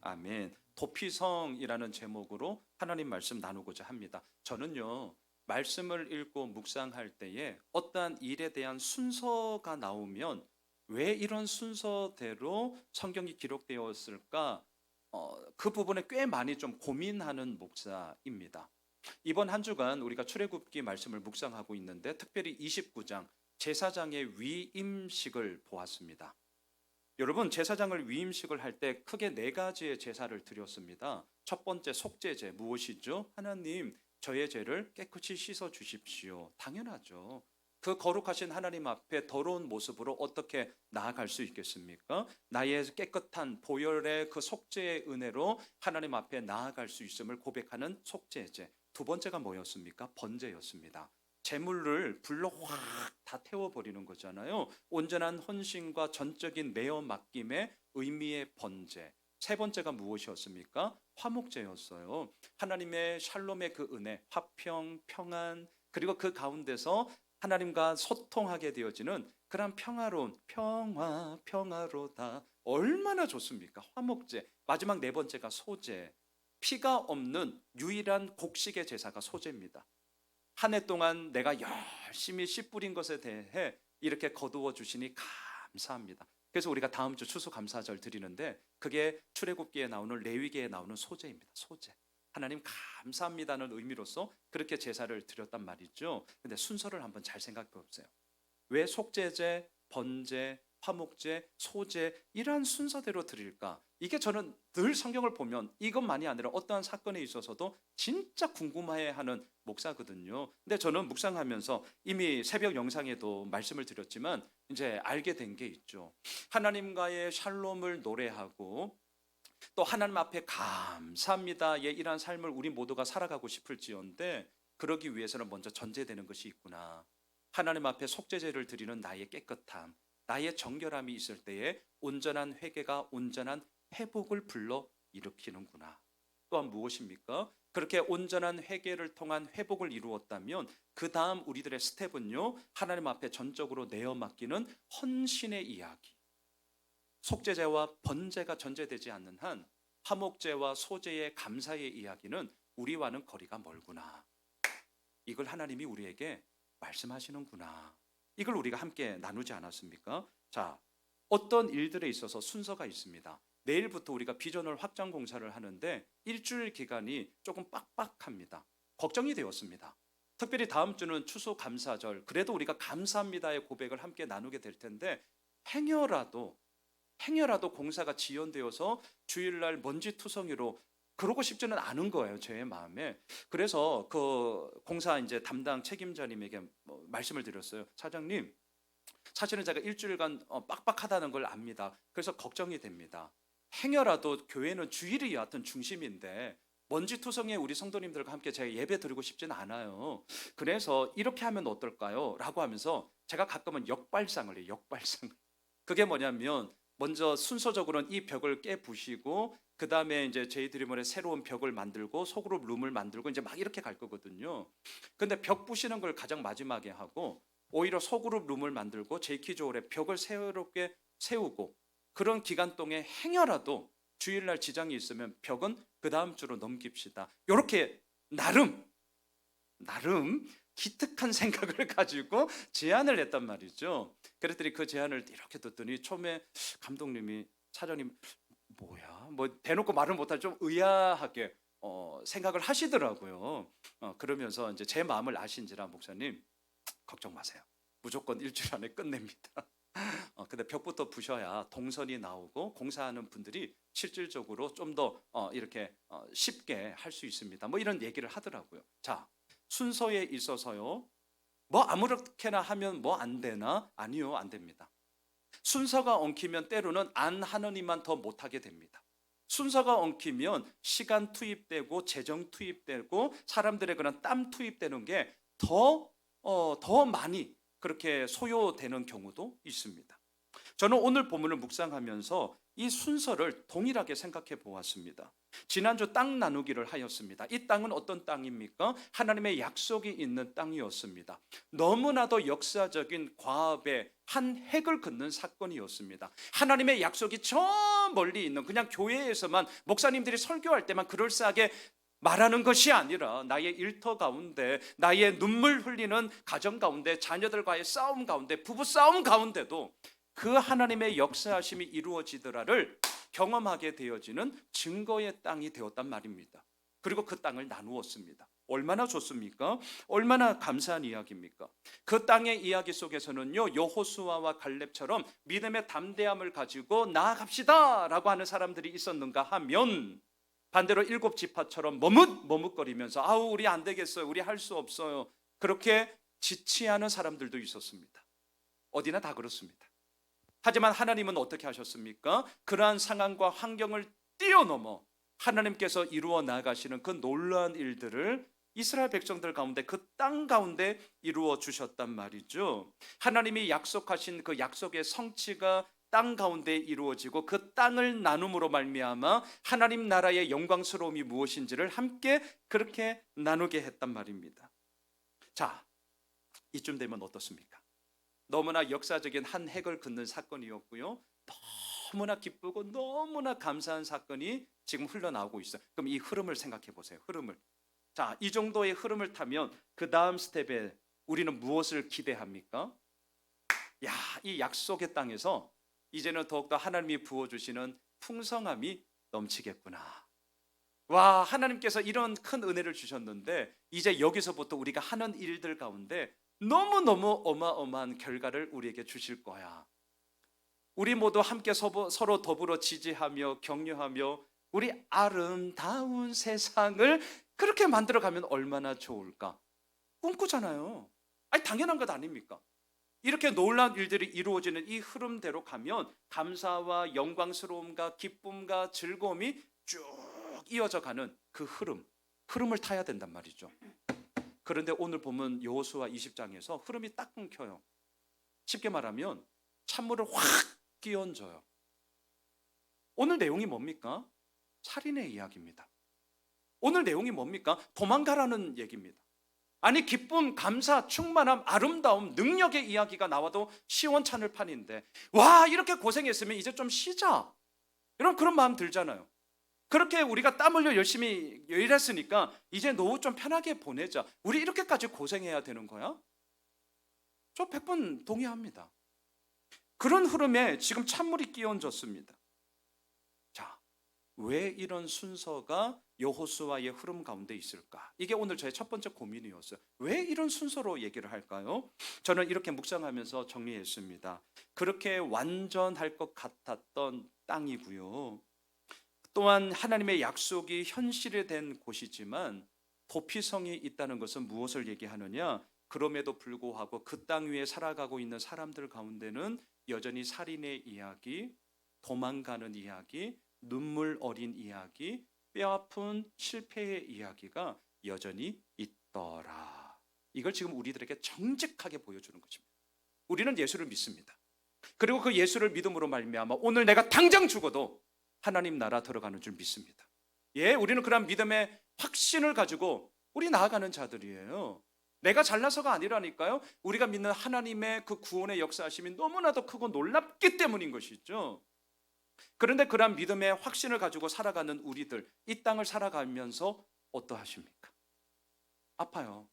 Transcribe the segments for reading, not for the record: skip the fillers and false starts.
아멘. 도피성이라는 제목으로 하나님 말씀 나누고자 합니다. 저는요, 말씀을 읽고 묵상할 때에 어떠한 일에 대한 순서가 나오면 왜 이런 순서대로 성경이 기록되었을까? 그 부분에 꽤 많이 좀 고민하는 목사입니다. 이번 한 주간 우리가 출애굽기 말씀을 묵상하고 있는데 특별히 29장 제사장의 위임식을 보았습니다. 여러분, 제사장을 위임식을 할 때 크게 네 가지의 제사를 드렸습니다. 첫 번째 속죄제 무엇이죠? 하나님, 저의 죄를 깨끗이 씻어 주십시오. 당연하죠. 그 거룩하신 하나님 앞에 더러운 모습으로 어떻게 나아갈 수 있겠습니까? 나의 깨끗한 보혈의 그 속죄의 은혜로 하나님 앞에 나아갈 수 있음을 고백하는 속죄제. 두 번째가 뭐였습니까? 번제였습니다. 재물을 불로 확 다 태워버리는 거잖아요. 온전한 헌신과 전적인 매어 맡김의 의미의 번제. 세 번째가 무엇이었습니까? 화목제였어요. 하나님의 샬롬의 그 은혜, 화평, 평안, 그리고 그 가운데서 하나님과 소통하게 되어지는 그런 평화로운 평화로다. 얼마나 좋습니까? 화목제. 마지막 네 번째가 소제. 피가 없는 유일한 곡식의 제사가 소제입니다. 한 해 동안 내가 열심히 씨 뿌린 것에 대해 이렇게 거두어 주시니 감사합니다. 그래서 우리가 다음 주 추수감사절 드리는데 그게 출애굽기에 나오는 레위기에 나오는 소제입니다. 소제. 하나님 감사합니다는 의미로서 그렇게 제사를 드렸단 말이죠. 근데 순서를 한번 잘 생각해 보세요. 왜 속죄제, 번제, 화목제, 소제 이러한 순서대로 드릴까? 이게 저는 늘 성경을 보면 이것만이 아니라 어떠한 사건에 있어서도 진짜 궁금해하는 목사거든요. 근데 저는 묵상하면서 이미 새벽 영상에도 말씀을 드렸지만 이제 알게 된 게 있죠. 하나님과의 샬롬을 노래하고 또 하나님 앞에 감사합니다의 이러한 삶을 우리 모두가 살아가고 싶을지언데 그러기 위해서는 먼저 전제되는 것이 있구나. 하나님 앞에 속죄제를 드리는 나의 깨끗함, 나의 정결함이 있을 때에 온전한 회개가 온전한 회복을 불러 일으키는구나. 또한 무엇입니까? 그렇게 온전한 회개를 통한 회복을 이루었다면 그 다음 우리들의 스텝은요, 하나님 앞에 전적으로 내어 맡기는 헌신의 이야기. 속죄제와 번제가 전제되지 않는 한 화목제와 소제의 감사의 이야기는 우리와는 거리가 멀구나. 이걸 하나님이 우리에게 말씀하시는구나. 이걸 우리가 함께 나누지 않았습니까? 자, 어떤 일들에 있어서 순서가 있습니다. 내일부터 우리가 비전을 확장 공사를 하는데 일주일 기간이 조금 빡빡합니다. 걱정이 되었습니다. 특별히 다음 주는 추수감사절. 그래도 우리가 감사합니다의 고백을 함께 나누게 될 텐데 행여라도 공사가 지연되어서 주일날 먼지투성이로 그러고 싶지는 않은 거예요, 제 마음에. 그래서 그 공사 이제 담당 책임자님에게 말씀을 드렸어요. 사장님, 사실은 제가 일주일간 빡빡하다는 걸 압니다. 그래서 걱정이 됩니다. 행여라도 교회는 주일이 여하튼 중심인데 먼지투성이에 우리 성도님들과 함께 제가 예배 드리고 싶지는 않아요. 그래서 이렇게 하면 어떨까요? 라고 하면서 제가 가끔은 역발상을 해요. 역발상을. 그게 뭐냐면 먼저 순서적으로는 이 벽을 깨부시고 그 다음에 이제 저희들이 뭐래 새로운 벽을 만들고 소그룹 룸을 만들고 이제 막 이렇게 갈 거거든요. 근데 벽 부시는 걸 가장 마지막에 하고 오히려 소그룹 룸을 만들고 제이키조울에 벽을 새롭게 세우고 그런 기간 동안에 행여라도 주일날 지장이 있으면 벽은 그 다음 주로 넘깁시다. 이렇게 나름 기특한 생각을 가지고 제안을 했단 말이죠. 그랬더니 그 제안을 이렇게 듣더니 처음에 감독님이 사장님 뭐야 뭐 대놓고 말을 못할 좀 의아하게 생각을 하시더라고요. 그러면서 이제 제 마음을 아신지라 목사님 걱정 마세요. 무조건 일주일 안에 끝냅니다. 근데 벽부터 부셔야 동선이 나오고 공사하는 분들이 실질적으로 좀 더 이렇게 쉽게 할 수 있습니다. 뭐 이런 얘기를 하더라고요. 자, 순서에 있어서요. 뭐 아무렇게나 하면 뭐 안 되나? 아니요, 안 됩니다. 순서가 엉키면 때로는 안 하느니만 더 못하게 됩니다. 순서가 엉키면 시간 투입되고 재정 투입되고 사람들의 그런 땀 투입되는 게 더 많이 그렇게 소요되는 경우도 있습니다. 저는 오늘 본문을 묵상하면서 이 순서를 동일하게 생각해 보았습니다. 지난주 땅 나누기를 하였습니다. 이 땅은 어떤 땅입니까? 하나님의 약속이 있는 땅이었습니다. 너무나도 역사적인 과업의 한 획을 긋는 사건이었습니다. 하나님의 약속이 저 멀리 있는, 그냥 교회에서만 목사님들이 설교할 때만 그럴싸하게 말하는 것이 아니라 나의 일터 가운데, 나의 눈물 흘리는 가정 가운데, 자녀들과의 싸움 가운데, 부부 싸움 가운데도 그 하나님의 역사하심이 이루어지더라를 경험하게 되어지는 증거의 땅이 되었단 말입니다. 그리고 그 땅을 나누었습니다. 얼마나 좋습니까? 얼마나 감사한 이야기입니까? 그 땅의 이야기 속에서는요, 여호수아와 갈렙처럼 믿음의 담대함을 가지고 나아갑시다라고 하는 사람들이 있었는가 하면, 반대로 일곱 지파처럼 머뭇거리면서 아우 우리 안 되겠어요, 우리 할 수 없어요, 그렇게 지치하는 사람들도 있었습니다. 어디나 다 그렇습니다. 하지만 하나님은 어떻게 하셨습니까? 그러한 상황과 환경을 뛰어넘어 하나님께서 이루어 나가시는 그 놀라운 일들을 이스라엘 백성들 가운데, 그 땅 가운데 이루어 주셨단 말이죠. 하나님이 약속하신 그 약속의 성취가 땅 가운데 이루어지고, 그 땅을 나눔으로 말미암아 하나님 나라의 영광스러움이 무엇인지를 함께 그렇게 나누게 했단 말입니다. 자, 이쯤 되면 어떻습니까? 너무나 역사적인 한 획을 긋는 사건이었고요, 너무나 기쁘고 너무나 감사한 사건이 지금 흘러나오고 있어요. 그럼 이 흐름을 생각해 보세요. 흐름을. 자, 이 정도의 흐름을 타면 그 다음 스텝에 우리는 무엇을 기대합니까? 야, 이 약속의 땅에서 이제는 더욱더 하나님이 부어주시는 풍성함이 넘치겠구나. 와, 하나님께서 이런 큰 은혜를 주셨는데 이제 여기서부터 우리가 하는 일들 가운데 너무너무 어마어마한 결과를 우리에게 주실 거야. 우리 모두 함께 서로 더불어 지지하며 격려하며 우리 아름다운 세상을 그렇게 만들어가면 얼마나 좋을까? 꿈꾸잖아요. 아니, 당연한 것 아닙니까? 이렇게 놀라운 일들이 이루어지는 이 흐름대로 가면 감사와 영광스러움과 기쁨과 즐거움이 쭉 이어져 가는 그 흐름을 타야 된단 말이죠. 그런데 오늘 보면 여호수아 20장에서 흐름이 딱 끊겨요. 쉽게 말하면 찬물을 확 끼얹어요. 오늘 내용이 뭡니까? 살인의 이야기입니다. 오늘 내용이 뭡니까? 도망가라는 얘기입니다. 아니, 기쁨, 감사, 충만함, 아름다움, 능력의 이야기가 나와도 시원찮을 판인데, 와, 이렇게 고생했으면 이제 좀 쉬자, 여러분 그런 마음 들잖아요. 그렇게 우리가 땀 흘려 열심히 일했으니까 이제 노후 좀 편하게 보내자, 우리 이렇게까지 고생해야 되는 거야? 저 100번 동의합니다. 그런 흐름에 지금 찬물이 끼얹었습니다. 자, 왜 이런 순서가 여호수아의 흐름 가운데 있을까? 이게 오늘 저의 첫 번째 고민이었어요. 왜 이런 순서로 얘기를 할까요? 저는 이렇게 묵상하면서 정리했습니다. 그렇게 완전할 것 같았던 땅이고요, 또한 하나님의 약속이 현실이 된 곳이지만 도피성이 있다는 것은 무엇을 얘기하느냐? 그럼에도 불구하고 그 땅 위에 살아가고 있는 사람들 가운데는 여전히 살인의 이야기, 도망가는 이야기, 눈물 어린 이야기, 뼈아픈 실패의 이야기가 여전히 있더라. 이걸 지금 우리들에게 정직하게 보여주는 것입니다. 우리는 예수를 믿습니다. 그리고 그 예수를 믿음으로 말미암아 오늘 내가 당장 죽어도 하나님 나라 들어가는 줄 믿습니다. 예, 우리는 그런 믿음의 확신을 가지고 우리 나아가는 자들이에요. 내가 잘나서가 아니라니까요. 우리가 믿는 하나님의 그 구원의 역사하심이 너무나도 크고 놀랍기 때문인 것이죠. 그런데 그런 믿음의 확신을 가지고 살아가는 우리들, 이 땅을 살아가면서 어떠하십니까? 아파요.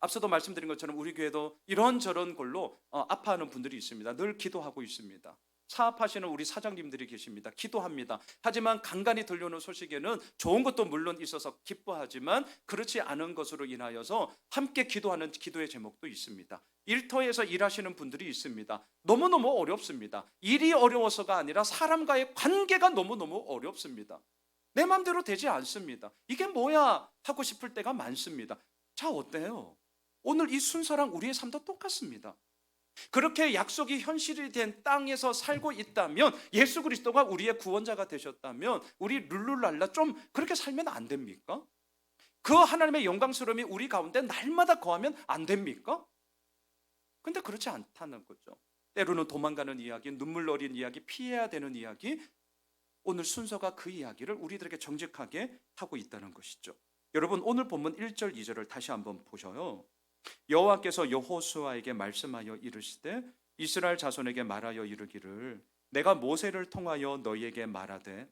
앞서도 말씀드린 것처럼 우리 교회도 이런저런 걸로 아파하는 분들이 있습니다. 늘 기도하고 있습니다. 사업하시는 우리 사장님들이 계십니다. 기도합니다. 하지만 간간히 들려오는 소식에는 좋은 것도 물론 있어서 기뻐하지만 그렇지 않은 것으로 인하여서 함께 기도하는 기도의 제목도 있습니다. 일터에서 일하시는 분들이 있습니다. 너무너무 어렵습니다. 일이 어려워서가 아니라 사람과의 관계가 너무너무 어렵습니다. 내 마음대로 되지 않습니다. 이게 뭐야 하고 싶을 때가 많습니다. 자, 어때요? 오늘 이 순서랑 우리의 삶도 똑같습니다. 그렇게 약속이 현실이 된 땅에서 살고 있다면, 예수 그리스도가 우리의 구원자가 되셨다면 우리 룰루랄라 좀 그렇게 살면 안 됩니까? 그 하나님의 영광스러움이 우리 가운데 날마다 거하면 안 됩니까? 근데 그렇지 않다는 거죠. 때로는 도망가는 이야기, 눈물 어린 이야기, 피해야 되는 이야기, 오늘 순서가 그 이야기를 우리들에게 정직하게 하고 있다는 것이죠. 여러분, 오늘 본문 1절 2절을 다시 한번 보셔요. 여호와께서 여호수아에게 말씀하여 이르시되 이스라엘 자손에게 말하여 이르기를 내가 모세를 통하여 너희에게 말한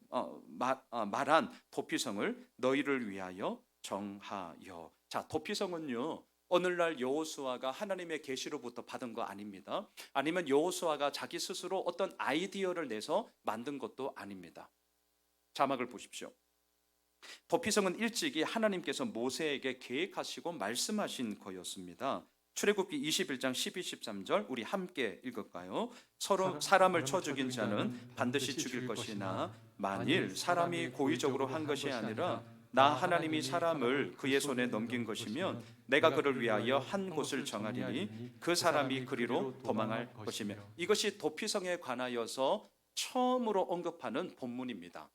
도피성을 너희를 위하여 정하여. 자, 도피성은요, 오늘날 여호수아가 하나님의 계시로부터 받은 거 아닙니다. 아니면 여호수아가 자기 스스로 어떤 아이디어를 내서 만든 것도 아닙니다. 자막을 보십시오. 도피성은 일찍이 하나님께서 모세에게 계획하시고 말씀하신 거였습니다. 출애굽기 21장 12, 13절 우리 함께 읽을까요? 서로 사람을 쳐 죽인 자는 반드시 죽일 것이나 만일 사람이 고의적으로 한 것이 아니라 나 하나님이 사람을 그의 손에 넘긴 것이면 내가 그를 위하여 한 곳을 정하리니 그 사람이 그리로 도망할 것이며. 이것이 도피성에 관하여서 처음으로 언급하는 본문입니다.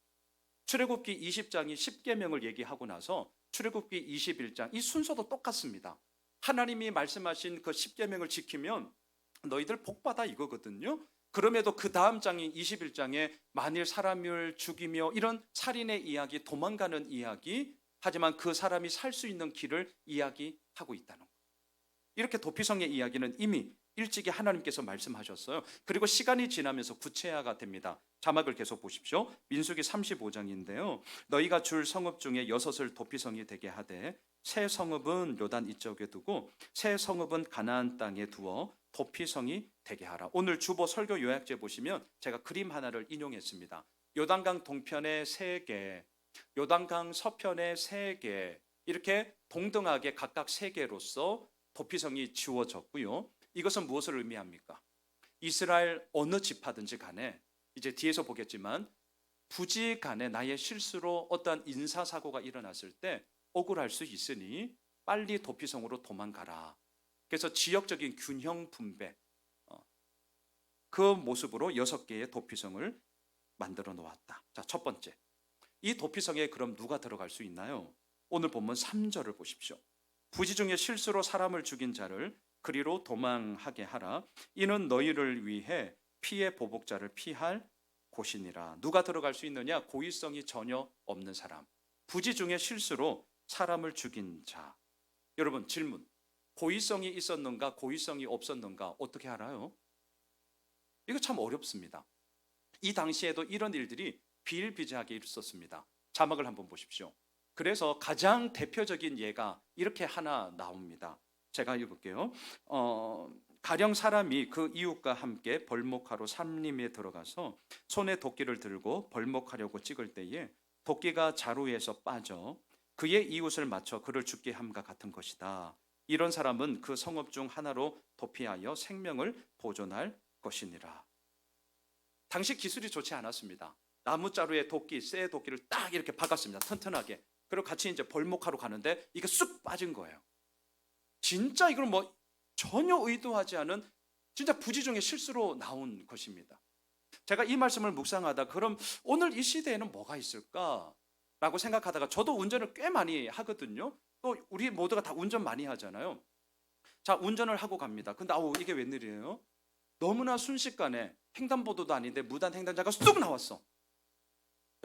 출애굽기 20장이 10계명을 얘기하고 나서 출애굽기 21장, 이 순서도 똑같습니다. 하나님이 말씀하신 그 10계명을 지키면 너희들 복받아 이거거든요. 그럼에도 그 다음 장인 21장에 만일 사람을 죽이며 이런 살인의 이야기, 도망가는 이야기, 하지만 그 사람이 살 수 있는 길을 이야기하고 있다는 거예요. 이렇게 도피성의 이야기는 이미 일찍이 하나님께서 말씀하셨어요. 그리고 시간이 지나면서 구체화가 됩니다. 자막을 계속 보십시오. 민수기 35장인데요. 너희가 줄 성읍 중에 6을 도피성이 되게 하되 새 성읍은 요단 이쪽에 두고 새 성읍은 가나안 땅에 두어 도피성이 되게 하라. 오늘 주보 설교 요약제 보시면 제가 그림 하나를 인용했습니다. 요단강 동편에 3개, 요단강 서편에 3개, 이렇게 동등하게 각각 3개로서 도피성이 지워졌고요. 이것은 무엇을 의미합니까? 이스라엘 어느 지파든지 간에, 이제 뒤에서 보겠지만 부지간에 나의 실수로 어떠한 인사사고가 일어났을 때 억울할 수 있으니 빨리 도피성으로 도망가라. 그래서 지역적인 균형 분배, 그 모습으로 6개의 도피성을 만들어 놓았다. 자, 첫 번째, 이 도피성에 그럼 누가 들어갈 수 있나요? 오늘 본문 3절을 보십시오. 부지 중에 실수로 사람을 죽인 자를 그리로 도망하게 하라. 이는 너희를 위해 피의 보복자를 피할 곳이니라. 누가 들어갈 수 있느냐? 고의성이 전혀 없는 사람, 부지 중에 실수로 사람을 죽인 자. 여러분, 질문, 고의성이 있었는가 고의성이 없었는가 어떻게 알아요? 이거 참 어렵습니다. 이 당시에도 이런 일들이 비일비재하게 있었습니다. 자막을 한번 보십시오. 그래서 가장 대표적인 예가 이렇게 하나 나옵니다. 제가 읽을게요. 가령 사람이 그 이웃과 함께 벌목하러 산림에 들어가서 손에 도끼를 들고 벌목하려고 찍을 때에 도끼가 자루에서 빠져 그의 이웃을 맞춰 그를 죽게 함과 같은 것이다. 이런 사람은 그 성읍 중 하나로 도피하여 생명을 보존할 것이니라. 당시 기술이 좋지 않았습니다. 나무자루에 도끼, 쇠 도끼를 딱 이렇게 박았습니다. 튼튼하게. 그리고 같이 이제 벌목하러 가는데 이게 쑥 빠진 거예요. 진짜 이걸 뭐 전혀 의도하지 않은 진짜 부지 중에 실수로 나온 것입니다. 제가 이 말씀을 묵상하다 그럼 오늘 이 시대에는 뭐가 있을까? 라고 생각하다가 저도 운전을 꽤 많이 하거든요. 또 우리 모두가 다 운전 많이 하잖아요. 자, 운전을 하고 갑니다. 근데 이게 웬일이에요? 너무나 순식간에 횡단보도도 아닌데 무단 횡단자가 쑥 나왔어.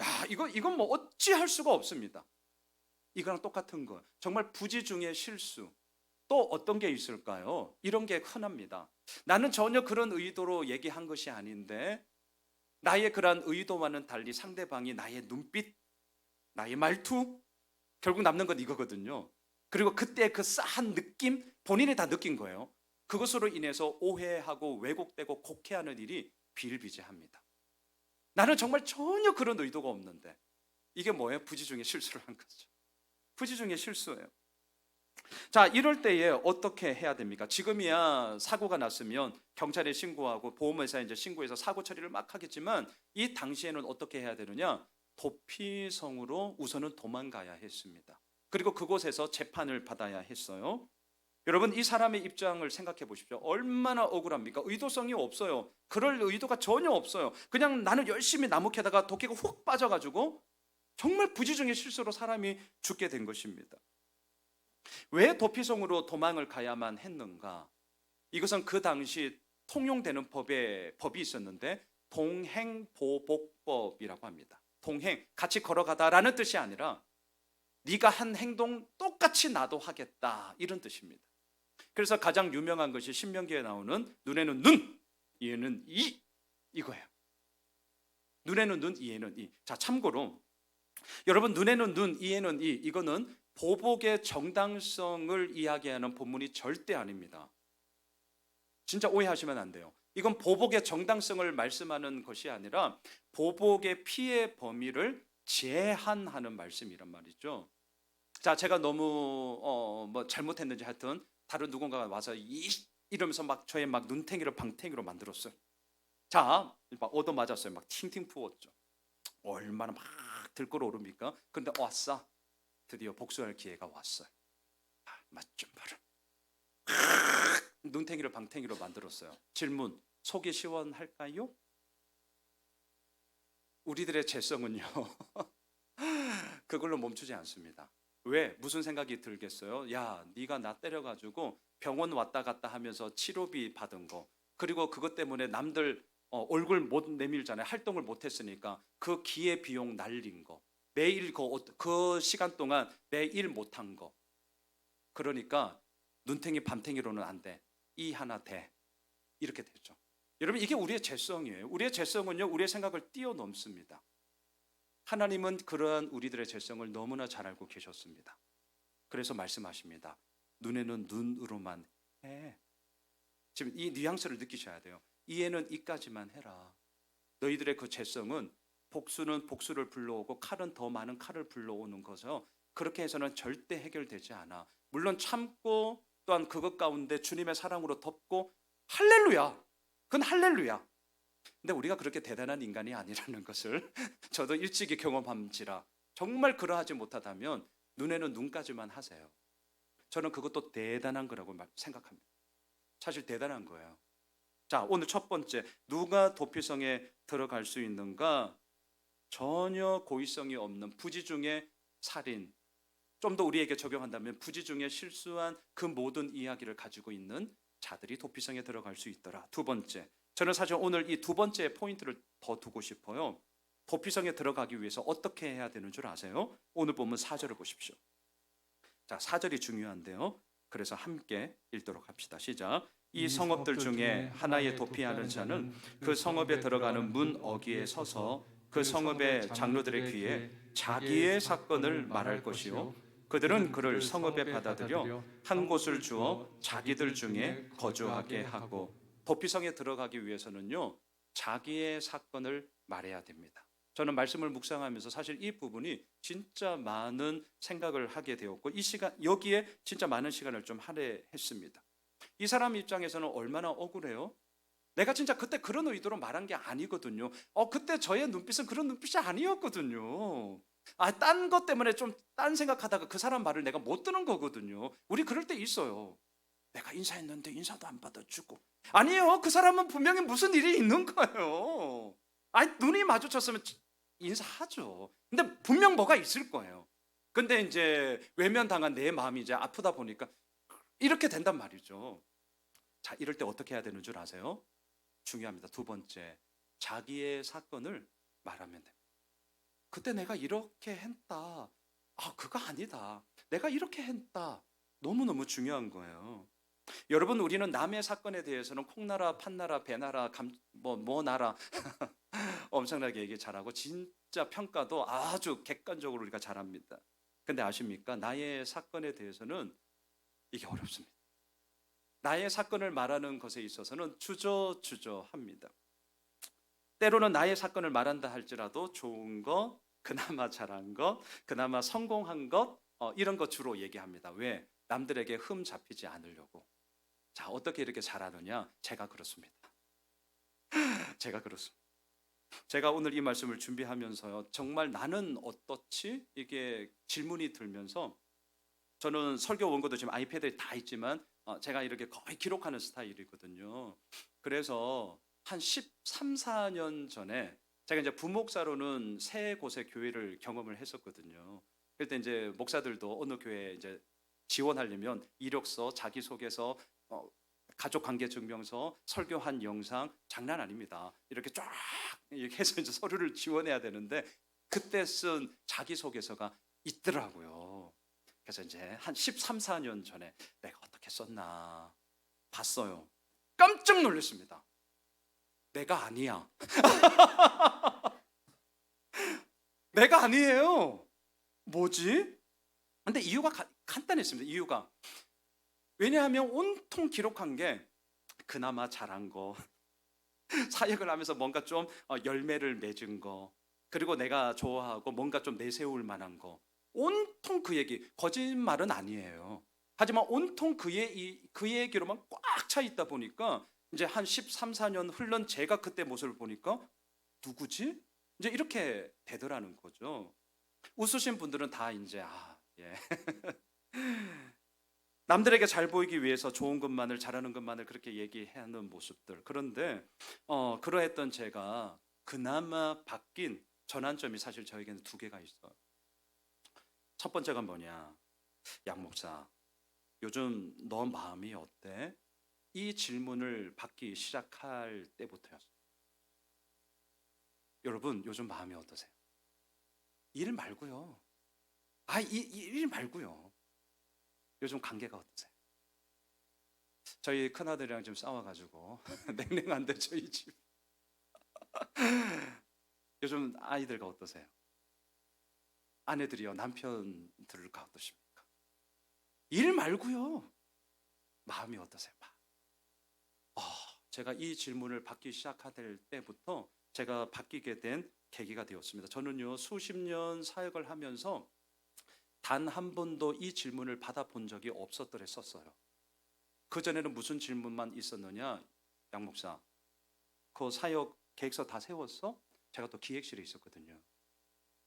야, 이건 뭐 어찌할 수가 없습니다. 이거랑 똑같은 거. 정말 부지 중에 실수. 또 어떤 게 있을까요? 이런 게 흔합니다. 나는 전혀 그런 의도로 얘기한 것이 아닌데 나의 그러한 의도와는 달리 상대방이 나의 눈빛, 나의 말투, 결국 남는 건 이거거든요. 그리고 그때 그 싸한 느낌, 본인이 다 느낀 거예요. 그것으로 인해서 오해하고 왜곡되고 곡해하는 일이 비일비재합니다. 나는 정말 전혀 그런 의도가 없는데 이게 뭐예요? 부지 중에 실수를 한 거죠. 부지 중에 실수예요. 자, 이럴 때에 어떻게 해야 됩니까? 지금이야 사고가 났으면 경찰에 신고하고 보험회사에 이제 신고해서 사고 처리를 막 하겠지만 이 당시에는 어떻게 해야 되느냐? 도피성으로 우선은 도망가야 했습니다. 그리고 그곳에서 재판을 받아야 했어요. 여러분, 이 사람의 입장을 생각해 보십시오. 얼마나 억울합니까? 의도성이 없어요. 그럴 의도가 전혀 없어요. 그냥 나는 열심히 나무 캐다가 도끼가 훅 빠져가지고 정말 부지 중에 실수로 사람이 죽게 된 것입니다. 왜 도피성으로 도망을 가야만 했는가? 이것은 그 당시 통용되는 법이 있었는데 동행보복법이라고 합니다. 동행, 같이 걸어가다라는 뜻이 아니라 네가 한 행동 똑같이 나도 하겠다, 이런 뜻입니다. 그래서 가장 유명한 것이 신명기에 나오는 눈에는 눈, 이에는 이, 이거예요. 눈에는 눈, 이에는 이. 자, 참고로 여러분, 눈에는 눈, 이에는 이, 이거는 보복의 정당성을 이야기하는 본문이 절대 아닙니다. 진짜 오해하시면 안 돼요. 이건 보복의 정당성을 말씀하는 것이 아니라 보복의 피해 범위를 제한하는 말씀이란 말이죠. 자, 제가 너무 뭐 잘못했는지 하여튼 다른 누군가가 와서 이러면서 막 저의 막 눈탱이를 방탱이로 만들었어요. 자, 막 얻어맞았어요. 막 팅팅 부었죠. 얼마나 막 들끓어 오릅니까? 근데 왔어. 드디어 복수할 기회가 왔어요. 맛 좀 봐라. 눈탱이를 방탱이로 만들었어요. 질문, 속이 시원할까요? 우리들의 죄성은요 그걸로 멈추지 않습니다. 왜? 무슨 생각이 들겠어요? 야, 네가 나 때려가지고 병원 왔다 갔다 하면서 치료비 받은 거, 그리고 그것 때문에 남들 얼굴 못 내밀잖아요. 활동을 못했으니까 그 기회 비용 날린 거, 매일 그 시간 동안 매일 못한 거, 그러니까 눈탱이 밤탱이로는 안 돼. 이 하나 돼. 이렇게 되죠. 여러분, 이게 우리의 죄성이에요. 우리의 죄성은요, 우리의 생각을 뛰어넘습니다. 하나님은 그러한 우리들의 죄성을 너무나 잘 알고 계셨습니다. 그래서 말씀하십니다. 눈에는 눈으로만 해. 지금 이 뉘앙스를 느끼셔야 돼요. 이에는 이까지만 해라. 너희들의 그 죄성은 복수는 복수를 불러오고 칼은 더 많은 칼을 불러오는 거죠. 그렇게 해서는 절대 해결되지 않아. 물론 참고 또한 그것 가운데 주님의 사랑으로 덮고 할렐루야. 그건 할렐루야. 근데 우리가 그렇게 대단한 인간이 아니라는 것을 저도 일찍이 경험함지라, 정말 그러하지 못하다면 눈에는 눈까지만 하세요. 저는 그것도 대단한 거라고 생각합니다. 사실 대단한 거예요. 자, 오늘 첫 번째, 누가 도피성에 들어갈 수 있는가? 전혀 고의성이 없는 부지 중에 살인, 좀 더 우리에게 적용한다면 부지 중에 실수한 그 모든 이야기를 가지고 있는 자들이 도피성에 들어갈 수 있더라. 두 번째, 저는 사실 오늘 이 두 번째 포인트를 더 두고 싶어요. 도피성에 들어가기 위해서 어떻게 해야 되는 줄 아세요? 오늘 보면 4절을 보십시오. 자, 4절이 중요한데요. 그래서 함께 읽도록 합시다. 시작. 이 성읍들 중에 하나에 도피하는 자는 그 성읍에 들어가는 문 어귀에 서서 그 성읍의 장로들의 귀에 자기의 사건을 말할 것이요, 그들은 그를 성읍에 받아들여 한 곳을 주어 자기들 중에 거주하게 하고. 도피성에 들어가기 위해서는요, 자기의 사건을 말해야 됩니다. 저는 말씀을 묵상하면서 사실 이 부분이 진짜 많은 생각을 하게 되었고, 이 시간 여기에 진짜 많은 시간을 좀 할애했습니다. 이 사람 입장에서는 얼마나 억울해요? 내가 진짜 그때 그런 의도로 말한 게 아니거든요. 그때 저의 눈빛은 그런 눈빛이 아니었거든요. 딴 것 때문에 좀 딴 생각하다가 그 사람 말을 내가 못 듣는 거거든요. 우리 그럴 때 있어요. 내가 인사했는데 인사도 안 받아주고. 아니에요. 그 사람은 분명히 무슨 일이 있는 거예요. 눈이 마주쳤으면 인사하죠. 근데 분명 뭐가 있을 거예요. 근데 이제 외면당한 내 마음이 이제 아프다 보니까 이렇게 된단 말이죠. 자, 이럴 때 어떻게 해야 되는 줄 아세요? 중요합니다. 두 번째, 자기의 사건을 말하면 됩니다. 그때 내가 이렇게 했다. 그거 아니다. 내가 이렇게 했다. 너무너무 중요한 거예요. 여러분, 우리는 남의 사건에 대해서는 콩나라, 팥나라, 배나라, 뭐 나라 엄청나게 얘기 잘하고 진짜 평가도 아주 객관적으로 우리가 잘합니다. 근데 아십니까? 나의 사건에 대해서는 이게 어렵습니다. 나의 사건을 말하는 것에 있어서는 주저합니다. 때로는 나의 사건을 말한다 할지라도 좋은 것, 그나마 잘한 것, 그나마 성공한 것, 이런 것 주로 얘기합니다. 왜? 남들에게 흠 잡히지 않으려고. 자, 어떻게 이렇게 잘하느냐? 제가 그렇습니다. 제가 오늘 이 말씀을 준비하면서요, 정말 나는 어떻지? 이게 질문이 들면서, 저는 설교 원고도 지금 아이패드에 다 있지만 제가 이렇게 거의 기록하는 스타일이거든요. 그래서 한 13, 14년 전에 제가 이제 부목사로는 세 곳의 교회를 경험을 했었거든요. 그때 이제 목사들도 어느 교회에 이제 지원하려면 이력서, 자기소개서, 가족 관계 증명서, 설교한 영상 장난 아닙니다. 이렇게 쫙 이렇게 해서 이제 서류를 지원해야 되는데 그때 쓴 자기소개서가 있더라고요. 그래서 이제 한 13, 14년 전에 내가 어떻게 썼나 봤어요. 깜짝 놀랐습니다. 내가 아니야. 내가 아니에요. 뭐지? 근데 이유가 간단했습니다. 이유가 왜냐하면 온통 기록한 게 그나마 잘한 거, 사역을 하면서 뭔가 좀 열매를 맺은 거, 그리고 내가 좋아하고 뭔가 좀 내세울 만한 거, 온통 그 얘기. 거짓말은 아니에요. 하지만 온통 그 얘기로만 꽉 차 있다 보니까 이제 한 13, 14년 흘른 제가 그때 모습을 보니까 누구지? 이제 이렇게 되더라는 거죠. 웃으신 분들은 다 이제 예. 남들에게 잘 보이기 위해서 좋은 것만을, 잘하는 것만을 그렇게 얘기하는 모습들. 그런데 그러했던 제가 그나마 바뀐 전환점이 사실 저에게는 두 개가 있어요. 첫 번째가 뭐냐? 양 목사, 요즘 너 마음이 어때? 이 질문을 받기 시작할 때부터였어요. 여러분, 요즘 마음이 어떠세요? 일 말고요. 일 말고요. 요즘 관계가 어떠세요? 저희 큰아들이랑 좀 싸워가지고 냉랭한데 저희 집. 요즘 아이들과 어떠세요? 아내들이요, 남편들과 어떠십니까? 일 말고요. 마음이 어떠세요? 제가 이 질문을 받기 시작할 때부터 제가 바뀌게 된 계기가 되었습니다. 저는요, 수십 년 사역을 하면서 단 한 번도 이 질문을 받아본 적이 없었더랬었어요. 그전에는 무슨 질문만 있었느냐? 양 목사, 그 사역 계획서 다 세웠어? 제가 또 기획실에 있었거든요.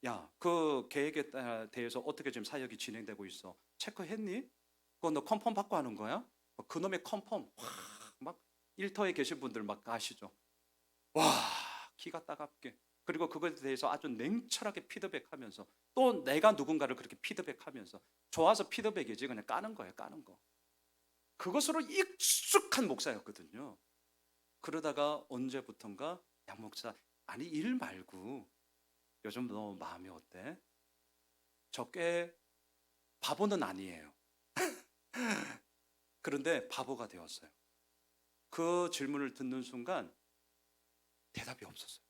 야, 그 계획에 대해서 어떻게 지금 사역이 진행되고 있어? 체크했니? 그거 너 컨펌 받고 하는 거야? 그놈의 컨펌 막 일터에 계신 분들 막 아시죠? 와, 기가 따갑게. 그리고 그것에 대해서 아주 냉철하게 피드백하면서 또 내가 누군가를 그렇게 피드백하면서 좋아서 피드백이지 그냥 까는 거예요, 까는 거. 그것으로 익숙한 목사였거든요. 그러다가 언제부턴가 양 목사, 아니 일 말고 요즘 너 마음이 어때? 저 꽤 바보는 아니에요. 그런데 바보가 되었어요. 그 질문을 듣는 순간 대답이 없었어요.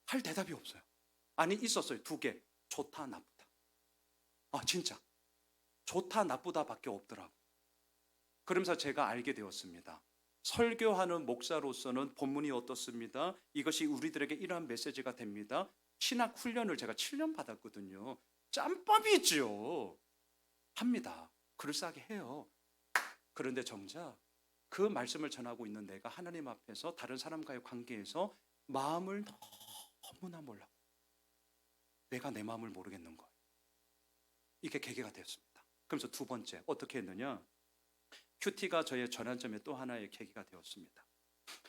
할 대답이 없어요. 아니 있었어요. 두 개. 좋다 나쁘다. 진짜 좋다 나쁘다밖에 없더라고요. 그러면서 제가 알게 되었습니다. 설교하는 목사로서는 본문이 어떻습니다. 이것이 우리들에게 이러한 메시지가 됩니다. 신학 훈련을 제가 7년 받았거든요. 짬밥이죠. 합니다. 그럴싸하게 해요. 그런데 정작 그 말씀을 전하고 있는 내가 하나님 앞에서 다른 사람과의 관계에서 마음을 너무나 몰랐고 내가 내 마음을 모르겠는 거예요. 이게 계기가 되었습니다. 그러면서 두 번째 어떻게 했느냐? 큐티가 저의 전환점의 또 하나의 계기가 되었습니다.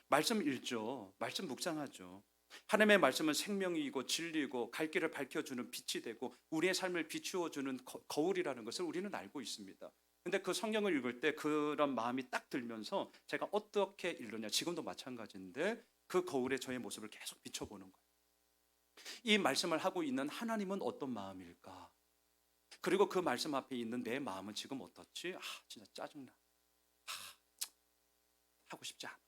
말씀 읽죠. 말씀 묵상하죠. 하나님의 말씀은 생명이고 진리고 갈 길을 밝혀주는 빛이 되고 우리의 삶을 비추어주는 거울이라는 것을 우리는 알고 있습니다. 근데 그 성경을 읽을 때 그런 마음이 딱 들면서 제가 어떻게 읽느냐, 지금도 마찬가지인데 그 거울에 저의 모습을 계속 비춰보는 거예요. 이 말씀을 하고 있는 하나님은 어떤 마음일까? 그리고 그 말씀 앞에 있는 내 마음은 지금 어떻지? 진짜 짜증나. 하고 싶지 않아.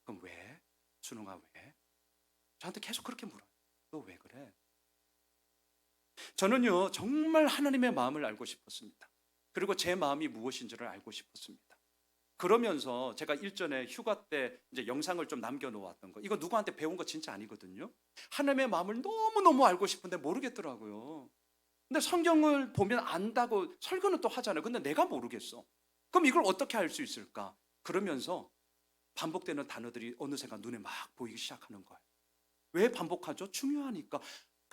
그럼 왜? 준웅아 왜? 저한테 계속 그렇게 물어요. 너 왜 그래? 저는요 정말 하나님의 마음을 알고 싶었습니다. 그리고 제 마음이 무엇인지를 알고 싶었습니다. 그러면서 제가 일전에 휴가 때 이제 영상을 좀 남겨놓았던 거, 이거 누구한테 배운 거 진짜 아니거든요. 하나님의 마음을 너무너무 알고 싶은데 모르겠더라고요. 근데 성경을 보면 안다고 설교는 또 하잖아요. 근데 내가 모르겠어. 그럼 이걸 어떻게 알 수 있을까? 그러면서 반복되는 단어들이 어느새가 눈에 막 보이기 시작하는 거예요. 왜 반복하죠? 중요하니까.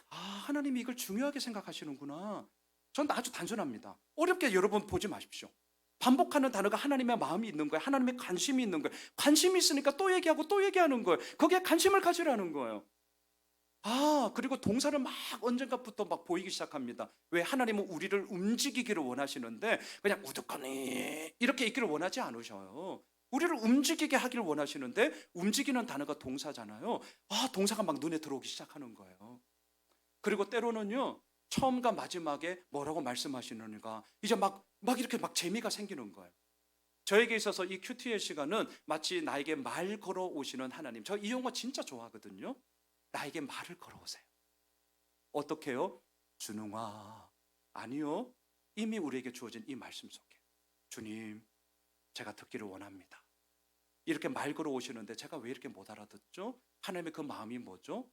하나님이 이걸 중요하게 생각하시는구나. 전 아주 단순합니다. 어렵게 여러분 보지 마십시오. 반복하는 단어가 하나님의 마음이 있는 거예요. 하나님의 관심이 있는 거예요. 관심이 있으니까 또 얘기하고 또 얘기하는 거예요. 거기에 관심을 가지라는 거예요. 그리고 동사를 막 언젠가부터 막 보이기 시작합니다. 왜? 하나님은 우리를 움직이기를 원하시는데 그냥 우두커니 이렇게 있기를 원하지 않으셔요. 우리를 움직이게 하길 원하시는데 움직이는 단어가 동사잖아요. 동사가 막 눈에 들어오기 시작하는 거예요. 그리고 때로는요, 처음과 마지막에 뭐라고 말씀하시는가 이제 막 이렇게 막 재미가 생기는 거예요. 저에게 있어서 이 큐티의 시간은 마치 나에게 말 걸어 오시는 하나님. 저 이 용어 진짜 좋아하거든요. 나에게 말을 걸어 오세요. 어떻게요? 준웅아. 아니요. 이미 우리에게 주어진 이 말씀 속에 주님, 제가 듣기를 원합니다. 이렇게 말 걸어 오시는데 제가 왜 이렇게 못 알아듣죠? 하나님의 그 마음이 뭐죠?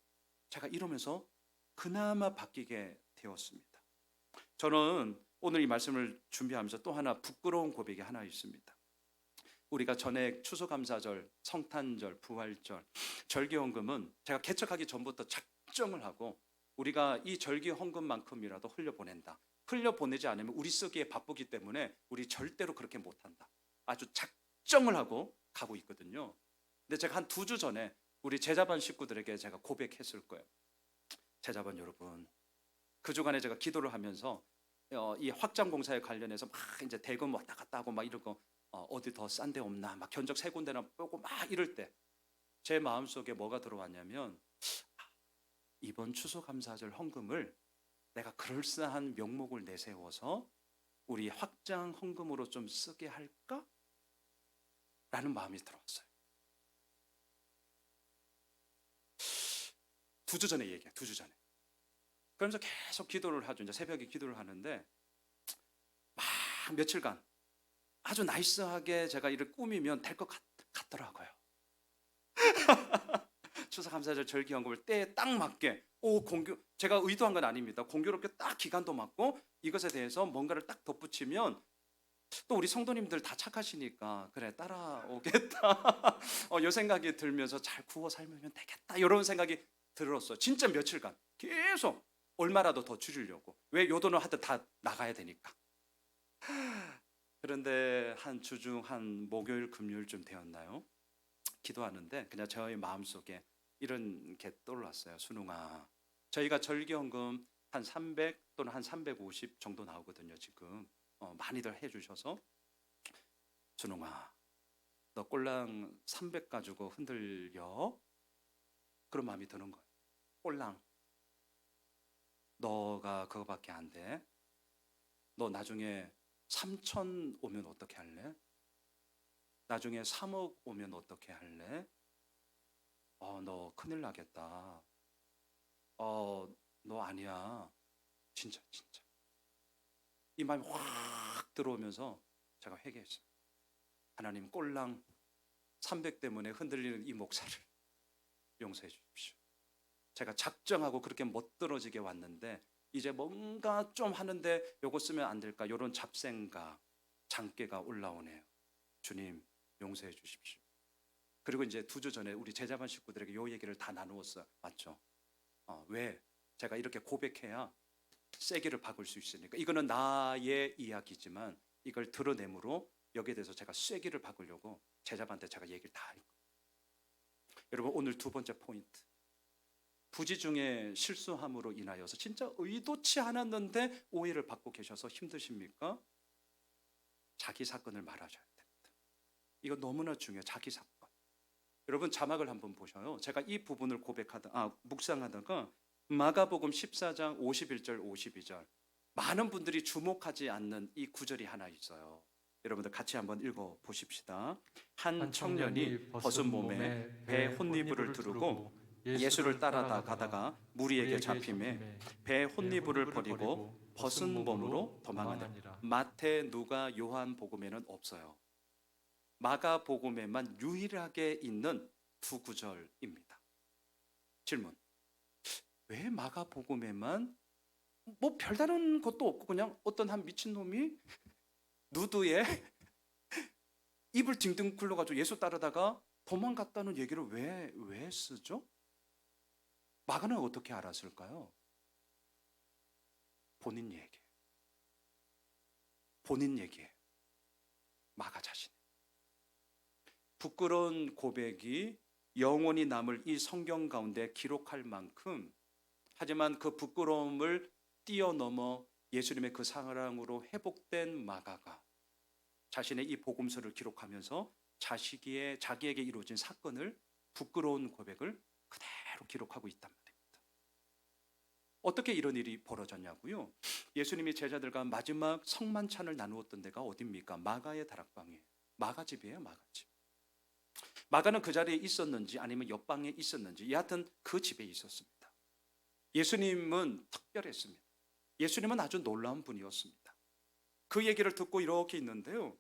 제가 이러면서 그나마 바뀌게 되었습니다. 저는 오늘 이 말씀을 준비하면서 또 하나 부끄러운 고백이 하나 있습니다. 우리가 전에 추수감사절, 성탄절, 부활절, 절기헌금은 제가 개척하기 전부터 작정을 하고 우리가 이 절기헌금만큼이라도 흘려보낸다. 흘려보내지 않으면 우리 쓰기에 바쁘기 때문에 우리 절대로 그렇게 못한다. 아주 작정을 하고 가고 있거든요. 근데 제가 한 2주 전에 우리 제자반 식구들에게 제가 고백했을 거예요. 제자반 여러분, 그 주간에 제가 기도를 하면서 이 확장 공사에 관련해서 막 이제 대금 왔다 갔다 하고 막 이러고 어디 더 싼 데 없나 막 견적 3군데나 빼고 막 이럴 때 제 마음속에 뭐가 들어왔냐면 이번 추수감사절 헌금을 내가 그럴싸한 명목을 내세워서 우리 확장 헌금으로 좀 쓰게 할까? 라는 마음이 들어왔어요. 2주 전에 얘기해요. 2주 전에. 그러면서 계속 기도를 하죠. 이제 새벽에 기도를 하는데 막 며칠간 아주 나이스하게 제가 이를 꾸미면 될 것 같더라고요. 추수감사절 절기헌금을 때에 딱 맞게 제가 의도한 건 아닙니다. 공교롭게 딱 기간도 맞고 이것에 대해서 뭔가를 딱 덧붙이면 또 우리 성도님들 다 착하시니까 그래 따라오겠다. 이 생각이 들면서 잘 구워 삶으면 되겠다. 이런 생각이 들었어요. 진짜 며칠간 계속 얼마라도 더 줄이려고. 왜 요 돈을 하여튼 다 나가야 되니까. 그런데 한 주 중 한 목요일 금요일쯤 되었나요? 기도하는데 그냥 저의 마음속에 이런 게 떠올랐어요. 순웅아, 저희가 절기헌금 한 300 또는 한 350 정도 나오거든요. 지금 많이들 해주셔서 순웅아, 너 꼴랑 300 가지고 흔들려? 그런 마음이 드는 거예요. 꼴랑 너가 그거밖에 안 돼. 너 나중에 3천 오면 어떻게 할래? 나중에 3억 오면 어떻게 할래? 너 큰일 나겠다. 너 아니야. 진짜. 이 마음이 확 들어오면서 제가 회개했어요. 하나님, 꼴랑 300 때문에 흔들리는 이 목사를 용서해 주십시오. 제가 작정하고 그렇게 멋들어지게 왔는데 이제 뭔가 좀 하는데 요거 쓰면 안 될까? 이런 잡생각, 장깨가 올라오네요. 주님, 용서해 주십시오. 그리고 이제 2주 전에 우리 제자반 식구들에게 요 얘기를 다 나누었어요. 맞죠? 왜? 제가 이렇게 고백해야 세기를 박을 수 있으니까. 이거는 나의 이야기지만 이걸 드러내므로 여기에 대해서 제가 쐐기를 박으려고 제자반한테 제가 얘기를 다 한 거예요. 여러분, 오늘 2번째 포인트. 부지 중에 실수함으로 인하여서 진짜 의도치 않았는데 오해를 받고 계셔서 힘드십니까? 자기 사건을 말하셔야 됩니다. 이거 너무나 중요해요. 자기 사건. 여러분, 자막을 한번 보셔요. 제가 이 부분을 묵상하다가 마가복음 14장 51절 52절 많은 분들이 주목하지 않는 이 구절이 하나 있어요. 여러분들 같이 한번 읽어 보십시다. 한 청년이 벗은 몸에 배 혼니부를 두르고 예수를 따라가다가 무리에게 잡히매 배 혼니부를 버리고 벗은 몸으로 도망하니라. 마태, 누가, 요한 복음에는 없어요. 마가복음에만 유일하게 있는 2구절입니다. 질문. 왜 마가복음에만 뭐 별다른 것도 없고 그냥 어떤 한 미친놈이 누드에 입을 딩딩 굴러가지고 예수 따르다가 도망갔다는 얘기를 왜 쓰죠? 마가는 어떻게 알았을까요? 본인 얘기예요. 마가 자신. 부끄러운 고백이 영원히 남을 이 성경 가운데 기록할 만큼, 하지만 그 부끄러움을 뛰어넘어 예수님의 그 사랑으로 회복된 마가가 자신의 이 복음서를 기록하면서 자기에게 이루어진 사건을, 부끄러운 고백을 그대로 기록하고 있단 말입니다. 어떻게 이런 일이 벌어졌냐고요? 예수님이 제자들과 마지막 성만찬을 나누었던 데가 어디입니까? 마가의 다락방이에요. 마가집이에요, 마가집. 마가는 그 자리에 있었는지 아니면 옆방에 있었는지 여하튼 그 집에 있었습니다. 예수님은 특별했습니다. 예수님은 아주 놀라운 분이었습니다. 그 얘기를 듣고 이렇게 있는데요.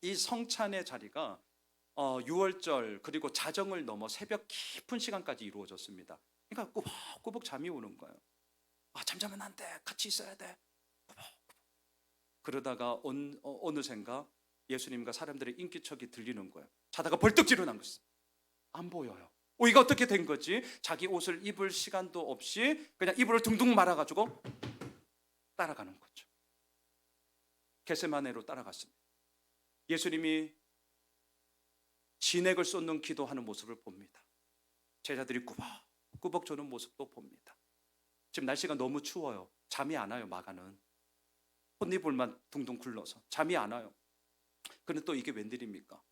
이 성찬의 자리가 6월절 그리고 자정을 넘어 새벽 깊은 시간까지 이루어졌습니다. 그러니까 꾸벅꾸벅 잠이 오는 거예요. 잠자면 안 돼. 같이 있어야 돼. 그러다가 어느샌가 예수님과 사람들의 인기척이 들리는 거예요. 자다가 벌떡 일어난 것이죠. 안 보여요. 이거 어떻게 된 거지? 자기 옷을 입을 시간도 없이 그냥 이불을 둥둥 말아가지고 따라가는 거죠. 겟세마네로 따라갔습니다. 예수님이 진액을 쏟는 기도하는 모습을 봅니다. 제자들이 꾸벅꾸벅 조는 모습도 봅니다. 지금 날씨가 너무 추워요. 잠이 안 와요. 마가는 콧니불만 둥둥 굴러서 잠이 안 와요. 그런데 또 이게 웬일입니까?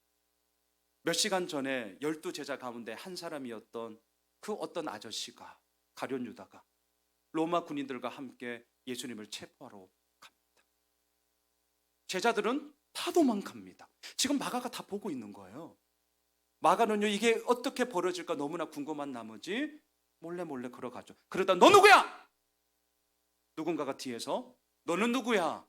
몇 시간 전에 12제자 가운데 한 사람이었던 그 어떤 아저씨가, 가룟 유다가 로마 군인들과 함께 예수님을 체포하러 갑니다. 제자들은 다 도망갑니다. 지금 마가가 다 보고 있는 거예요. 마가는요, 이게 어떻게 벌어질까 너무나 궁금한 나머지 몰래 걸어가죠. 그러다 너 누구야? 누군가가 뒤에서 너는 누구야?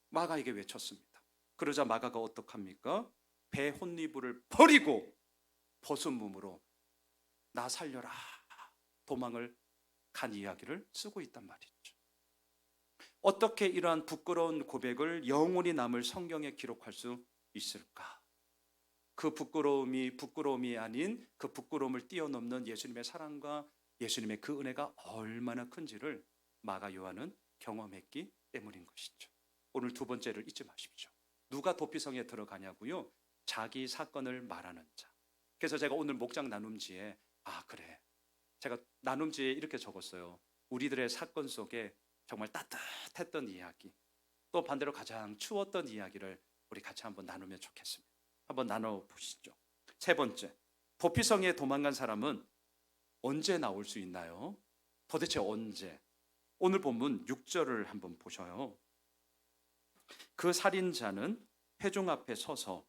마가에게 외쳤습니다. 그러자 마가가 어떡합니까? 배 혼니부를 버리고 벗은 몸으로 나 살려라 도망을 간 이야기를 쓰고 있단 말이죠. 어떻게 이러한 부끄러운 고백을 영원히 남을 성경에 기록할 수 있을까? 그 부끄러움이 아닌 그 부끄러움을 뛰어넘는 예수님의 사랑과 예수님의 그 은혜가 얼마나 큰지를 마가 요한은 경험했기 때문인 것이죠. 오늘 두 번째를 잊지 마십시오. 누가 도피성에 들어가냐고요? 자기 사건을 말하는 자. 그래서 제가 오늘 목장 나눔지에 그래, 제가 나눔지에 이렇게 적었어요. 우리들의 사건 속에 정말 따뜻했던 이야기, 또 반대로 가장 추웠던 이야기를 우리 같이 한번 나누면 좋겠습니다. 한번 나눠보시죠. 세 번째, 도피성에 도망간 사람은 언제 나올 수 있나요? 도대체 언제? 오늘 본문 6절을 한번 보셔요. 그 살인자는 회중 앞에 서서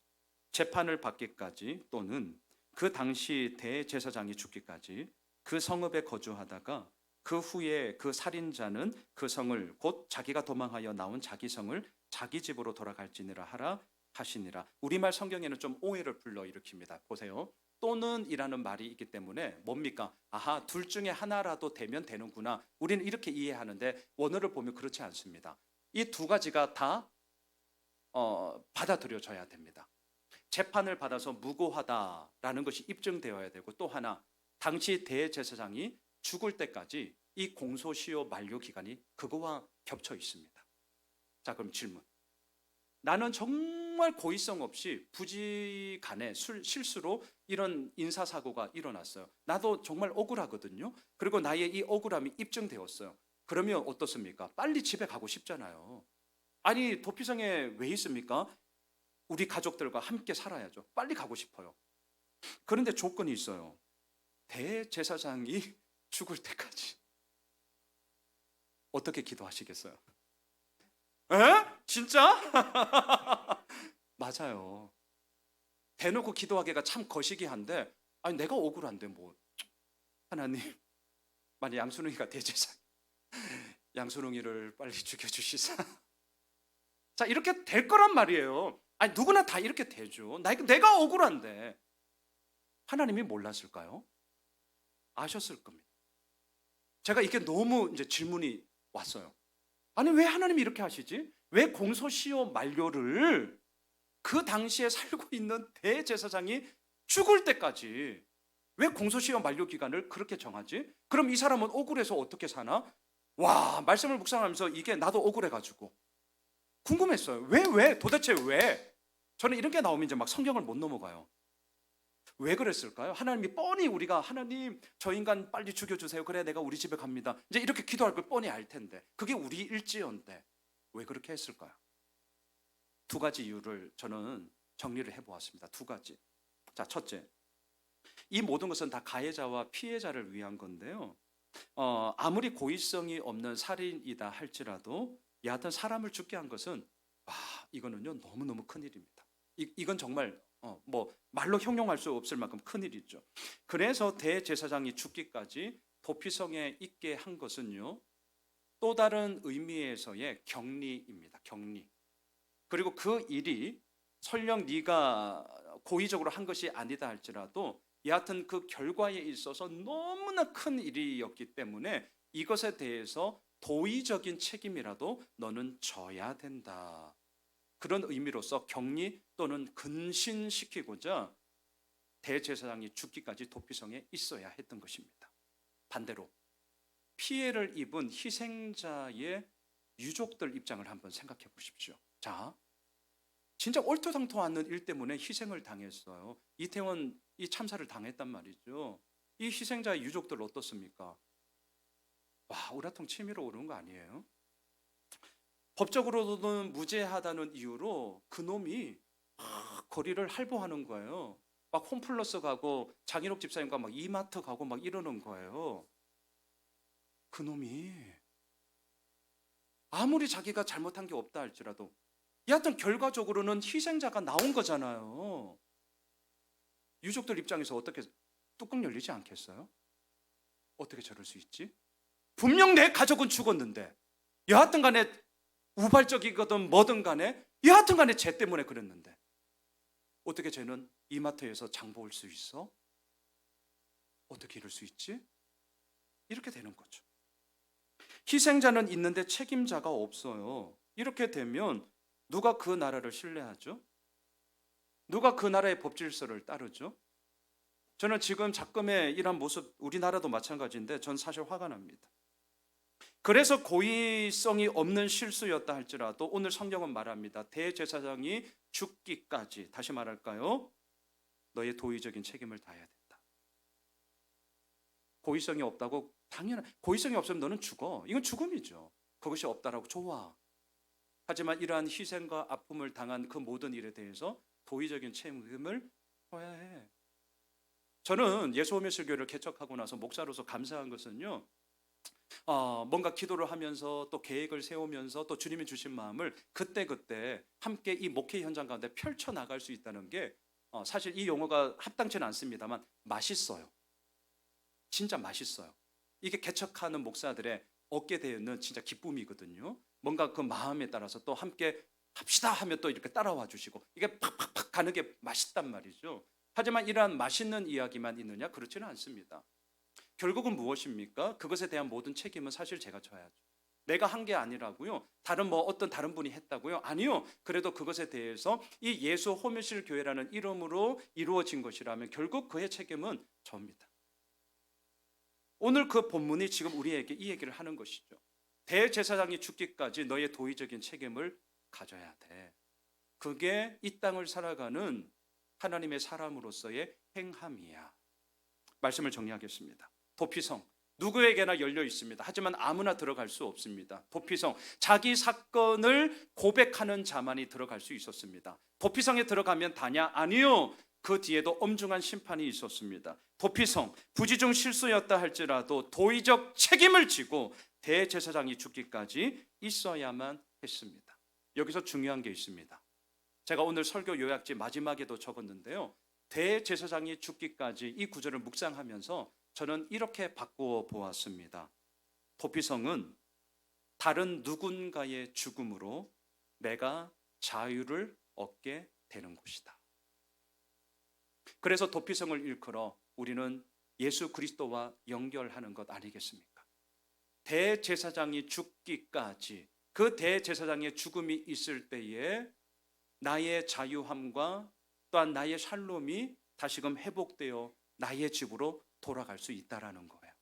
재판을 받기까지 또는 그 당시 대제사장이 죽기까지 그 성읍에 거주하다가 그 후에 그 살인자는 그 성을 곧 자기가 도망하여 나온 자기 성을 자기 집으로 돌아갈지니라 하라 하시니라. 우리말 성경에는 좀 오해를 불러일으킵니다. 보세요. 또는 이라는 말이 있기 때문에 뭡니까? 둘 중에 하나라도 되면 되는구나. 우리는 이렇게 이해하는데 원어를 보면 그렇지 않습니다. 이 두 가지가 다 받아들여져야 됩니다. 재판을 받아서 무고하다라는 것이 입증되어야 되고, 또 하나 당시 대제사장이 죽을 때까지 이 공소시효 만료 기간이 그거와 겹쳐 있습니다. 자, 그럼 질문. 나는 정말 고의성 없이 부지간에 실수로 이런 인사사고가 일어났어요. 나도 정말 억울하거든요. 그리고 나의 이 억울함이 입증되었어요. 그러면 어떻습니까? 빨리 집에 가고 싶잖아요. 아니, 도피성에 왜 있습니까? 우리 가족들과 함께 살아야죠. 빨리 가고 싶어요. 그런데 조건이 있어요. 대제사장이 죽을 때까지. 어떻게 기도하시겠어요? 에? 진짜? 맞아요. 대놓고 기도하기가 참 거시기한데, 아니 내가 억울한데 뭐. 하나님, 만약 양순웅이가 대제사장, 양순웅이를 빨리 죽여주시사. 자, 이렇게 될 거란 말이에요. 아니 누구나 다 이렇게 되죠. 내가 억울한데. 하나님이 몰랐을까요? 아셨을 겁니다. 제가 이게 너무 이제 질문이 왔어요. 아니 왜 하나님이 이렇게 하시지? 왜 공소시효 만료를 그 당시에 살고 있는 대제사장이 죽을 때까지 왜 공소시효 만료 기간을 그렇게 정하지? 그럼 이 사람은 억울해서 어떻게 사나? 와, 말씀을 묵상하면서 이게 나도 억울해가지고 궁금했어요. 왜? 도대체 왜? 저는 이런 게 나오면 이제 막 성경을 못 넘어가요. 왜 그랬을까요? 하나님이 뻔히 우리가 하나님 저 인간 빨리 죽여주세요. 그래 내가 우리 집에 갑니다. 이제 이렇게 기도할 걸 뻔히 알 텐데 그게 우리 일지언데 왜 그렇게 했을까요? 두 가지 이유를 저는 정리를 해보았습니다. 두 가지. 자, 첫째, 이 모든 것은 다 가해자와 피해자를 위한 건데요. 아무리 고의성이 없는 살인이다 할지라도 여하튼 사람을 죽게 한 것은 이거는요 너무너무 큰 일입니다. 이건 정말 뭐 말로 형용할 수 없을 만큼 큰 일이죠. 그래서 대제사장이 죽기까지 도피성에 있게 한 것은요 또 다른 의미에서의 격리입니다. 격리. 그리고 그 일이 설령 네가 고의적으로 한 것이 아니다 할지라도 여하튼 그 결과에 있어서 너무나 큰 일이었기 때문에 이것에 대해서 도의적인 책임이라도 너는 져야 된다. 그런 의미로서 격리 또는 근신시키고자 대제사장이 죽기까지 도피성에 있어야 했던 것입니다. 반대로 피해를 입은 희생자의 유족들 입장을 한번 생각해 보십시오. 자, 진짜 얼토당토 않는 일 때문에 희생을 당했어요. 이태원 이 참사를 당했단 말이죠. 이 희생자의 유족들 어떻습니까? 우라통 치밀어 오르는 거 아니에요? 법적으로는 무죄하다는 이유로 그놈이 거리를 할보하는 거예요. 막 홈플러스 가고 장인옥 집사님과 막 이마트 가고 막 이러는 거예요. 그놈이 아무리 자기가 잘못한 게 없다 할지라도 여하튼 결과적으로는 희생자가 나온 거잖아요. 유족들 입장에서 어떻게 뚜껑 열리지 않겠어요? 어떻게 저럴 수 있지? 분명 내 가족은 죽었는데 여하튼 간에 우발적이거든 뭐든 간에 여하튼 간에 쟤 때문에 그랬는데 어떻게 쟤는 이마트에서 장 볼 수 있어? 어떻게 이럴 수 있지? 이렇게 되는 거죠. 희생자는 있는데 책임자가 없어요. 이렇게 되면 누가 그 나라를 신뢰하죠? 누가 그 나라의 법 질서를 따르죠? 저는 지금 작금의 이런 모습 우리나라도 마찬가지인데 전 사실 화가 납니다. 그래서 고의성이 없는 실수였다 할지라도 오늘 성경은 말합니다. 대제사장이 죽기까지, 다시 말할까요? 너의 도의적인 책임을 다해야 된다. 고의성이 없다고 당연한, 고의성이 없으면 너는 죽어. 이건 죽음이죠. 그것이 없다라고 좋아. 하지만 이러한 희생과 아픔을 당한 그 모든 일에 대해서 도의적인 책임을 져야 해. 저는 예수호메슬교회를 개척하고 나서 목사로서 감사한 것은요, 뭔가 기도를 하면서 또 계획을 세우면서 또 주님이 주신 마음을 그때그때 함께 이 목회 현장 가운데 펼쳐나갈 수 있다는 게 사실 이 용어가 합당치는 않습니다만 맛있어요. 진짜 맛있어요. 이게 개척하는 목사들의 얻게 되는 진짜 기쁨이거든요. 뭔가 그 마음에 따라서 또 함께 합시다 하면 또 이렇게 따라와 주시고 이게 팍팍팍 가는 게 맛있단 말이죠. 하지만 이러한 맛있는 이야기만 있느냐? 그렇지는 않습니다. 결국은 무엇입니까? 그것에 대한 모든 책임은 사실 제가 져야죠. 내가 한 게 아니라고요. 어떤 다른 분이 했다고요? 아니요. 그래도 그것에 대해서 이 예수 호메실 교회라는 이름으로 이루어진 것이라면 결국 그의 책임은 접니다. 오늘 그 본문이 지금 우리에게 이 얘기를 하는 것이죠. 대제사장이 죽기까지 너의 도의적인 책임을 가져야 돼. 그게 이 땅을 살아가는 하나님의 사람으로서의 행함이야. 말씀을 정리하겠습니다. 도피성, 누구에게나 열려 있습니다. 하지만 아무나 들어갈 수 없습니다. 도피성, 자기 사건을 고백하는 자만이 들어갈 수 있었습니다. 도피성에 들어가면 다냐? 아니요. 그 뒤에도 엄중한 심판이 있었습니다. 도피성, 부지중 실수였다 할지라도 도의적 책임을 지고 대제사장이 죽기까지 있어야만 했습니다. 여기서 중요한 게 있습니다. 제가 오늘 설교 요약지 마지막에도 적었는데요. 대제사장이 죽기까지 이 구절을 묵상하면서 저는 이렇게 바꾸어 보았습니다. 도피성은 다른 누군가의 죽음으로 내가 자유를 얻게 되는 곳이다. 그래서 도피성을 일컬어 우리는 예수 그리스도와 연결하는 것 아니겠습니까? 대제사장이 죽기까지 그 대제사장의 죽음이 있을 때에 나의 자유함과 또한 나의 샬롬이 다시금 회복되어 나의 집으로 돌아갈 수 있다라는 거예요.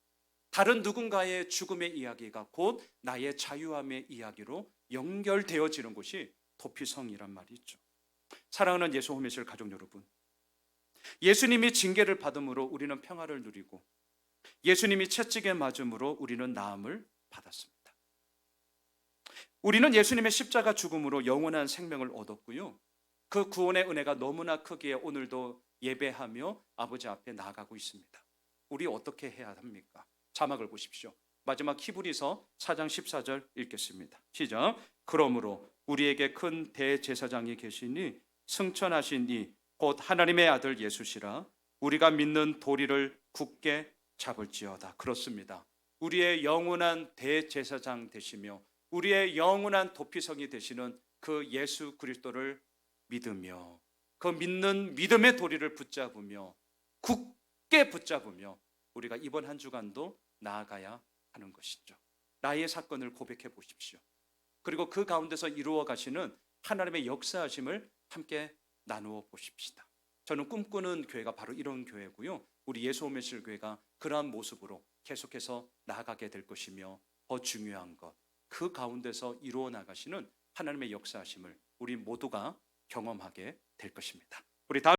다른 누군가의 죽음의 이야기가 곧 나의 자유함의 이야기로 연결되어지는 곳이 도피성이란 말이죠. 사랑하는 예수 호메실 가족 여러분, 예수님이 징계를 받음으로 우리는 평화를 누리고 예수님이 채찍에 맞음으로 우리는 나음을 받았습니다. 우리는 예수님의 십자가 죽음으로 영원한 생명을 얻었고요. 그 구원의 은혜가 너무나 크기에 오늘도 예배하며 아버지 앞에 나아가고 있습니다. 우리 어떻게 해야 합니까? 자막을 보십시오. 마지막 히브리서 4장 14절 읽겠습니다. 시작. 그러므로 우리에게 큰 대제사장이 계시니 승천하신 이 곧 하나님의 아들 예수시라. 우리가 믿는 도리를 굳게 잡을지어다. 그렇습니다. 우리의 영원한 대제사장 되시며 우리의 영원한 도피성이 되시는 그 예수 그리스도를 믿으며 그 믿는 믿음의 도리를 붙잡으며 굳게 붙잡으며 우리가 이번 한 주간도 나아가야 하는 것이죠. 나의 사건을 고백해 보십시오. 그리고 그 가운데서 이루어 가시는 하나님의 역사하심을 함께 나누어 보십시다. 저는 꿈꾸는 교회가 바로 이런 교회고요. 우리 예수 오메실 교회가 그러한 모습으로 계속해서 나아가게 될 것이며 더 중요한 것, 그 가운데서 이루어 나가시는 하나님의 역사하심을 우리 모두가 경험하게 될 것입니다. 우리 다음